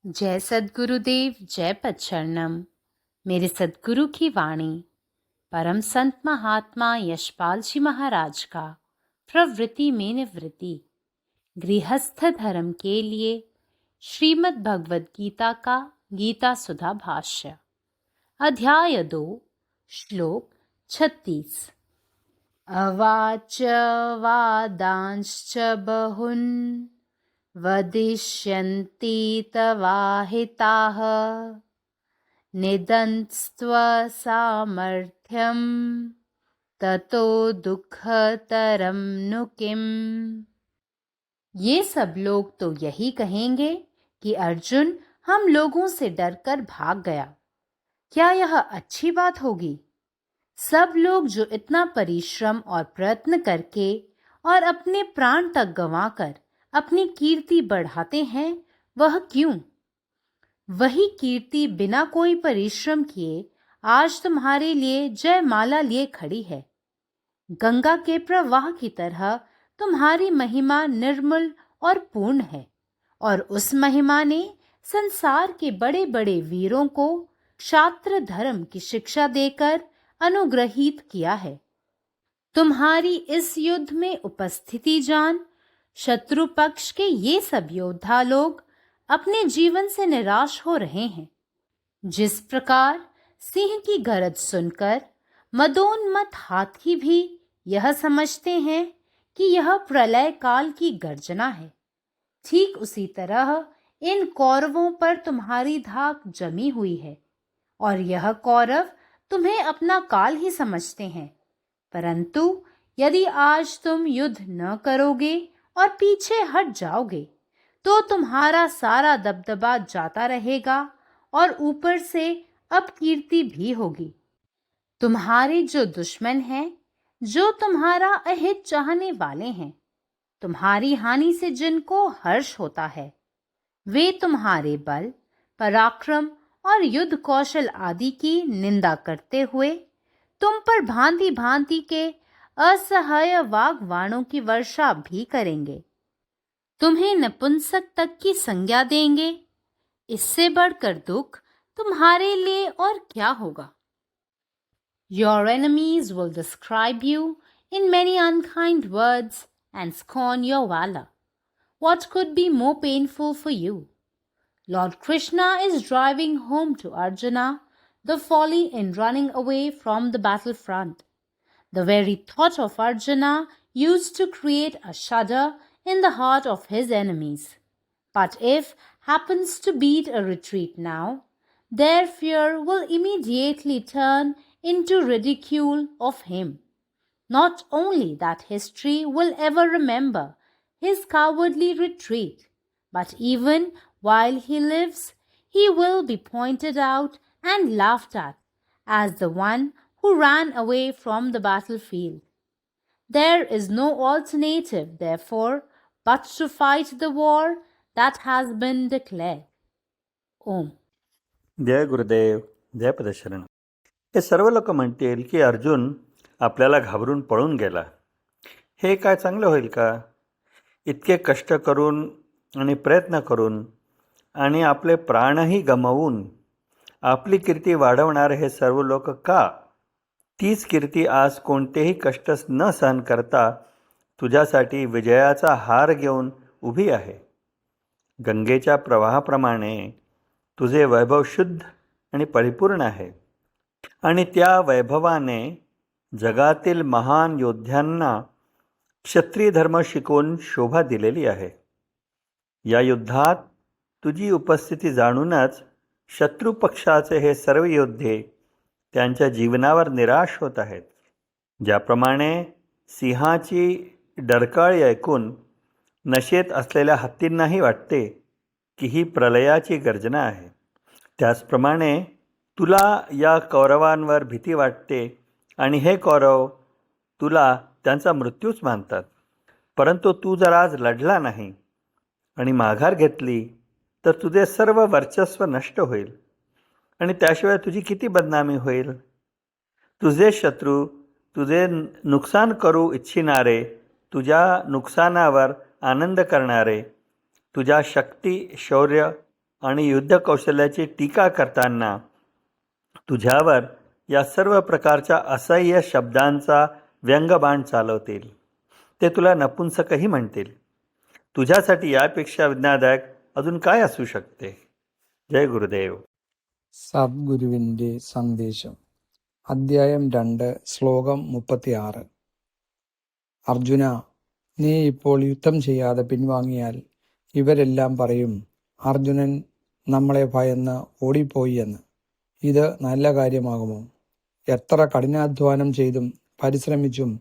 जय सद्गुरुदेव, जय पच्चरणम। मेरे सद्गुरु की वाणी परम संत महात्मा यशपाल जी महाराज का प्रवृत्ति में निवृत्ति गृहस्थ धर्म के लिए श्रीमद् भगवद गीता का गीता सुधा भाष्य अध्याय 2 श्लोक 36। अवाच वादांश्च बहुन् वदिष्यन्ति तवाहिताः निदन्स्त्व सामर्थ्यं ततो दुःखतरं नु किम्। ये सब लोग तो यही कहेंगे कि अर्जुन हम लोगों से डरकर भाग गया। क्या यह अच्छी बात होगी? सब लोग जो इतना परिश्रम और प्रयत्न करके और अपने प्राण तक गंवाकर अपनी कीर्ति बढ़ाते हैं, वह क्यों? वही कीर्ति बिना कोई परिश्रम किए आज तुम्हारे लिए जयमाला लिए खड़ी है। गंगा के प्रवाह की तरह तुम्हारी महिमा निर्मल और पूर्ण है, और उस महिमा ने संसार के बड़े बड़े वीरों को क्षात्र धर्म की शिक्षा देकर अनुग्रहित किया है। तुम्हारी इस युद्ध में उपस्थिति जान शत्रु पक्ष के ये सब योद्धा लोग अपने जीवन से निराश हो रहे हैं। जिस प्रकार सिंह की गरज सुनकर मदोन्मत्त हाथी भी यह समझते हैं कि यह प्रलय काल की गर्जना है, ठीक उसी तरह इन कौरवों पर तुम्हारी धाक जमी हुई है, और यह कौरव तुम्हें अपना काल ही समझते हैं। परंतु यदि आज तुम युद्ध न करोगे और पीछे हट जाओगे, तो तुम्हारा सारा दबदबा जाता रहेगा और ऊपर से अपकीर्ति भी होगी। तुम्हारे जो दुश्मन हैं, जो तुम्हारा अहित चाहने वाले हैं, तुम्हारी हानि से जिनको हर्ष होता है, वे तुम्हारे बल, पराक्रम और युद्ध कौशल आदि की निंदा करते हुए तुम पर भांति भांति के असहाय वाग्बाणों की वर्षा भी करेंगे। तुम्हें नपुंसक तक की संज्ञा देंगे। इससे बढ़कर दुख तुम्हारे लिए और क्या होगा? Your enemies will describe you in many unkind words and scorn your valor. What could be more painful for you? Lord Krishna is driving home to Arjuna the folly in running away from the battlefront. The very thought of Arjuna used to create a shudder in the heart of his enemies. But if happens to beat a retreat now, their fear will immediately turn into ridicule of him. Not only that history will ever remember his cowardly retreat, but even while he lives, he will be pointed out and laughed at as the one who ran away from the battlefield. There is no alternative, therefore, but to fight the war that has been declared. ओम. जय गुरुदेव, जय पदशरण. हे सर्व लोक म्हणतील की अर्जुन आपल्याला घाबरून पळून गेला. हे काय चांगलं होईल का? इतके कष्ट करून आणि प्रयत्न करून आणि आपले प्राणही गमावून आपली कीर्ती वाढवणारे हे सर्व लोक का? तीच कीर्ती आज कोणतेही कष्ट न सहन करता तुझ्यासाठी विजयाचा हार घेऊन उभी आहे. गंगेच्या प्रवाहाप्रमाणे तुझे वैभव शुद्ध आणि परिपूर्ण आहे, आणि त्या वैभवाने जगातील महान योद्ध्यांना क्षत्रिय धर्म शिकवून शोभा दिलेली आहे. या युद्धात तुझी उपस्थिती जाणूनच शत्रू पक्षाचे हे सर्व योद्धे त्यांच्या जीवनावर निराश होत आहेत. ज्याप्रमाणे सिंहाची डरकाळी ऐकून नशेत असलेल्या हत्तींनाही वाटते की ही प्रलयाची गर्जना आहे, त्याचप्रमाणे तुला या कौरवांवर भीती वाटते आणि हे कौरव तुला त्यांचा मृत्यूच मानतात. परंतु तू जर आज लढला नाही आणि माघार घेतली तर तुझे सर्व वर्चस्व नष्ट होईल, आणि त्याशिवाय तुझी किती बदनामी होईल. तुझे शत्रू, तुझे नुकसान करू इच्छिणारे, तुझ्या नुकसानावर आनंद करणारे, तुझ्या शक्ती, शौर्य आणि युद्ध कौशल्याची टीका करताना तुझ्यावर या सर्व प्रकारच्या असह्य शब्दांचा व्यंगबाण चालवतील. ते तुला नपुंसकही म्हणतील. तुझ्यासाठी यापेक्षा वेदनादायक अजून काय असू शकते? जय गुरुदेव. സദ്ഗുരുവിൻ്റെ സന്ദേശം അദ്ധ്യായം 2 ശ്ലോകം 36. അർജുന, നീ ഇപ്പോൾ യുദ്ധം ചെയ്യാതെ പിൻവാങ്ങിയാൽ ഇവരെല്ലാം പറയും, അർജുനൻ നമ്മളെ ഭയന്ന് ഓടിപ്പോയി എന്ന്. ഇത് നല്ല കാര്യമാകുമോ? എത്ര കഠിനാധ്വാനം ചെയ്തും പരിശ്രമിച്ചും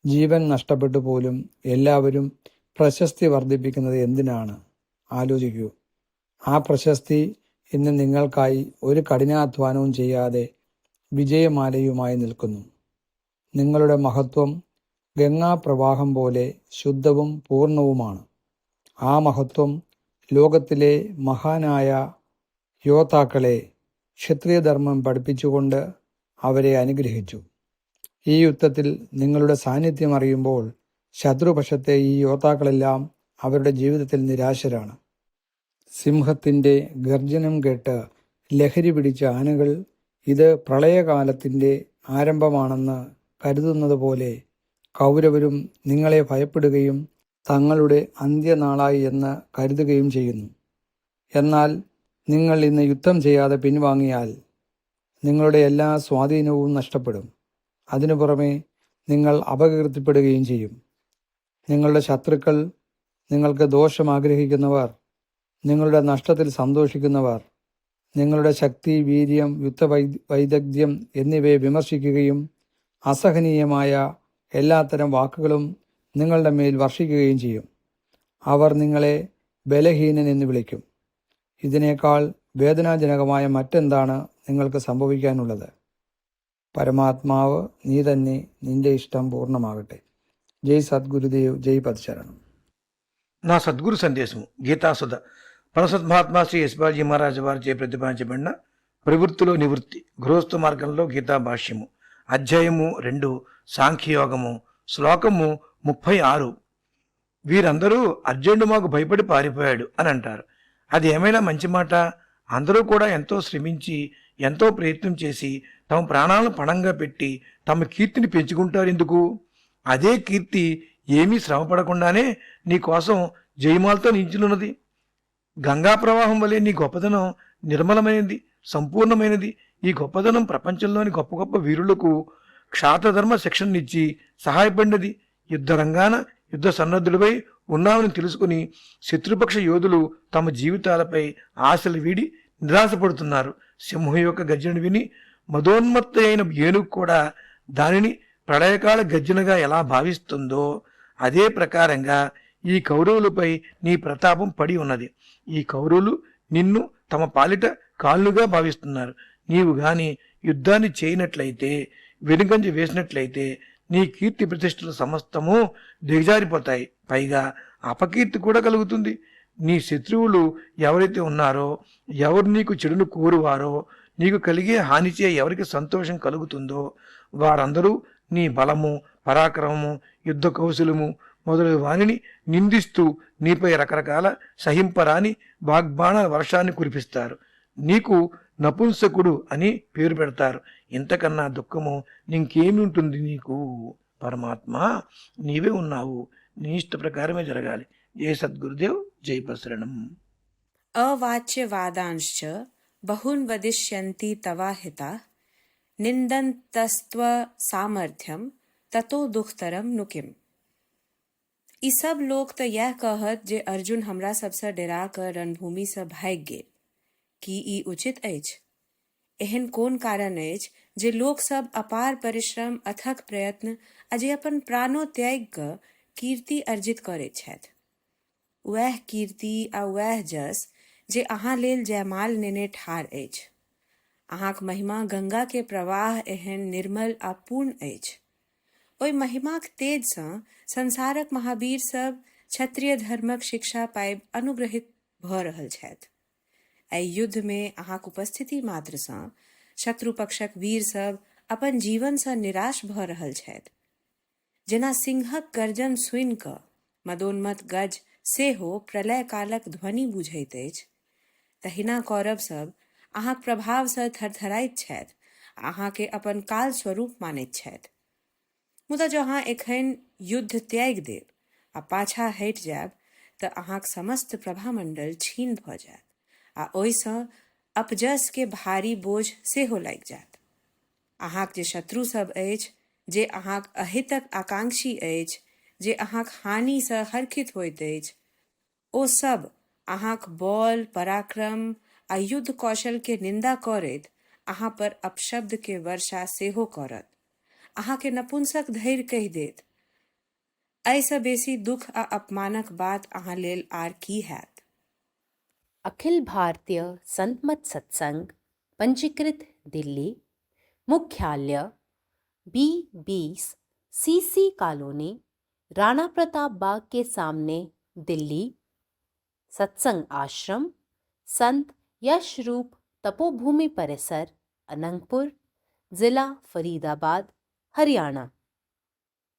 ജീവൻ നഷ്ടപ്പെട്ടു പോലും എല്ലാവരും പ്രശസ്തി വർദ്ധിപ്പിക്കുന്നത് എന്തിനാണ്? ആലോചിക്കൂ. ആ പ്രശസ്തി ഇന്ന് നിങ്ങൾക്കായി ഒരു കഠിനാധ്വാനവും ചെയ്യാതെ വിജയമാലയുമായി നിൽക്കുന്നു. നിങ്ങളുടെ മഹത്വം ഗംഗാപ്രവാഹം പോലെ ശുദ്ധവും പൂർണ്ണവുമാണ്. ആ മഹത്വം ലോകത്തിലെ മഹാനായ യോദ്ധാക്കളെ ക്ഷത്രിയധർമ്മം പഠിപ്പിച്ചുകൊണ്ട് അവരെ അനുഗ്രഹിച്ചു. ഈ യുദ്ധത്തിൽ നിങ്ങളുടെ സാന്നിധ്യം അറിയുമ്പോൾ ശത്രുപക്ഷത്തെ ഈ യോദ്ധാക്കളെല്ലാം അവരുടെ ജീവിതത്തിൽ നിരാശരാണ്. സിംഹത്തിൻ്റെ ഗർജനം കേട്ട് ലഹരി പിടിച്ച ആനകൾ ഇത് പ്രളയകാലത്തിൻ്റെ ആരംഭമാണെന്ന് കരുതുന്നത് പോലെ കൗരവരും നിങ്ങളെ ഭയപ്പെടുകയും തങ്ങളുടെ അന്ത്യനാളായി എന്ന് കരുതുകയും ചെയ്യുന്നു. എന്നാൽ നിങ്ങൾ ഇന്ന് യുദ്ധം ചെയ്യാതെ പിൻവാങ്ങിയാൽ നിങ്ങളുടെ എല്ലാ സ്വാധീനവും നഷ്ടപ്പെടും. അതിനു പുറമെ നിങ്ങൾ അപകീർത്തിപ്പെടുകയും ചെയ്യും. നിങ്ങളുടെ ശത്രുക്കൾ, നിങ്ങൾക്ക് ദോഷം ആഗ്രഹിക്കുന്നവർ, നിങ്ങളുടെ നഷ്ടത്തിൽ സന്തോഷിക്കുന്നവർ, നിങ്ങളുടെ ശക്തി, വീര്യം, യുദ്ധവൈദഗ്ധ്യം എന്നിവയെ വിമർശിക്കുകയും അസഹനീയമായ എല്ലാത്തരം വാക്കുകളും നിങ്ങളുടെ മേൽ വർഷിക്കുകയും ചെയ്യും. അവർ നിങ്ങളെ ബലഹീനൻ എന്ന് വിളിക്കും. ഇതിനേക്കാൾ വേദനാജനകമായ മറ്റെന്താണ് നിങ്ങൾക്ക് സംഭവിക്കാനുള്ളത്? പരമാത്മാവ് നീ തന്നെ, നിന്റെ ഇഷ്ടം പൂർണ്ണമാകട്ടെ. జై సద్గురుదేవ్, జై పదశరణం. నా సద్గురు సందేశము గీతాసుధ పరసద్మహాత్మా శ్రీ యశ్వాజీ మహారాజు వారిచే ప్రతిపాదించబడిన ప్రవృత్తిలో నివృత్తి గృహస్థ మార్గంలో గీతా భాష్యము అధ్యాయము 2 సాంఖ్యయోగము శ్లోకము 36. వీరందరూ అర్జునుడు మాకు భయపడి పారిపోయాడు అని అంటారు. అది ఏమైనా మంచి మాట? అందరూ కూడా ఎంతో శ్రమించి ఎంతో ప్రయత్నం చేసి తమ ప్రాణాలను పణంగా పెట్టి తమ కీర్తిని పెంచుకుంటారు. ఎందుకు? అదే కీర్తి ఏమీ శ్రమపడకుండానే నీ కోసం జయమాలతో నిలిచినున్నది. గంగా ప్రవాహం వలె నీ గొప్పదనం నిర్మలమైనది, సంపూర్ణమైనది. ఈ గొప్పదనం ప్రపంచంలోని గొప్ప గొప్ప వీరులకు క్షాత్రధర్మ శిక్షణనిచ్చి సహాయపడినది. యుద్ధ రంగాన యుద్ధ సన్నద్ధులపై ఉన్నామని తెలుసుకుని శత్రుపక్ష యోధులు తమ జీవితాలపై ఆశలు వీడి నిరాశపడుతున్నారు. సింహం యొక్క గర్జన విని మదోన్మత్త అయిన ఏనుగు కూడా దానిని ప్రళయకాల గర్జనగా ఎలా భావిస్తుందో అదే ప్రకారంగా ఈ కౌరవులపై నీ ప్రతాపం పడి ఉన్నది. ఈ కౌరవులు నిన్ను తమ పాలిట కాళ్ళుగా భావిస్తున్నారు. నీవు గాని యుద్ధాన్ని చేయనట్లయితే, వెనుకంజ వేసినట్లయితే నీ కీర్తి ప్రతిష్టల సమస్తము దిగజారిపోతాయి. పైగా అపకీర్తి కూడా కలుగుతుంది. నీ శత్రువులు ఎవరైతే ఉన్నారో, ఎవరు నీకు చెడును కోరువారో, నీకు కలిగే హానిచే ఎవరికి సంతోషం కలుగుతుందో వారందరూ నీ బలము, పరాక్రమము, యుద్ధ కౌశలము మొదలగు వానిని నిందిస్తూ నీపై రకరకాల సహింపరాని వాగ్బాణాల వర్షాన్ని కురిపిస్తారు. నీకు నపుంసకుడు అని పేరు పెడతారు. ఇంతకన్నా దుఃఖము ఇంకేమి ఉంటుంది నీకు? పరమాత్మ నీవే ఉన్నావు. నీ ఇష్ట ప్రకారమే జరగాలి. జై సద్గురుదేవ్, జై పశరణం. अवाच्यवादांश्च बहून् वदिष्यन्ति तवाहिता निन्दन्तस्त्व सामर्थ्यम ततो दुखतरम नु किम. ई सब लोग तो यह कहत जे अर्जुन हमरा सबसे डरा कर रणभूमि से भाग गेल, कि ई उचित अछि? एहन कोन कारण अछि जे लोग सब अपार परिश्रम, अथक प्रयत्न अजे अपन प्राणो त्याग क कीर्ति अर्जित करैत छथि? वह कीर्ति आ वह जस जे अहाँ लेल जयमाल नेने ठार अछि। अहाँक महिमा गंगा के प्रवाह एहन निर्मल आ पूर्ण अछि। ओहि महिमाक तेज सँ संसारक महावीर सब क्षत्रिय धर्मक शिक्षा पाबि अनुग्रहित भ रहल छथि। एहि युद्ध में अहाँक उपस्थिति मात्र सँ शत्रु पक्षक वीर सब अपन जीवन सँ निराश भ रहल छथि। जेना सिंहक गर्जन सुनि क मदोन्मत्त गज सेहो प्रलय कालक ध्वनि बुझैत अछि, तहिना कौरव सब अहाँक प्रभाव सँ थरथराइत छथि, अहाँके अपन काल स्वरूप मानैत छथि। मुदा जँ अहाँ एखन युद्ध त्याग देब आ पाछा हटि जायब तऽ अहाँक समस्त प्रभामंडल छीन भऽ जायत आ ओहिसँ अपजस के भारी बोझ सेहो लागि जायत। अहाँक जे शत्रु सब अछि, जे अहाँक अहितक आकांक्षी अछि, जे अहाँक हानिसँ हर्षित होइत अछि, ओ सब अहाँक बल, पराक्रम आ युद्ध कौशल के निंदा करैत अहाँ पर अपशब्द के वर्षा सेहो करत, अहाँके नपुंसक धैर्य कहि देत। एहिसँ बेसी दुख आ अपमानक बात अहाँ लेल आर की हैत। अखिल भारतीय संत मत सत्संग पंजीकृत दिल्ली, मुख्यालय B20 CC colony, Rana Pratap Bagh के सामने, दिल्ली। सत्संग आश्रम संत यशरूप तपोभूमि परिसर, अनंगपुर, जिला फरीदाबाद, हरियाणा।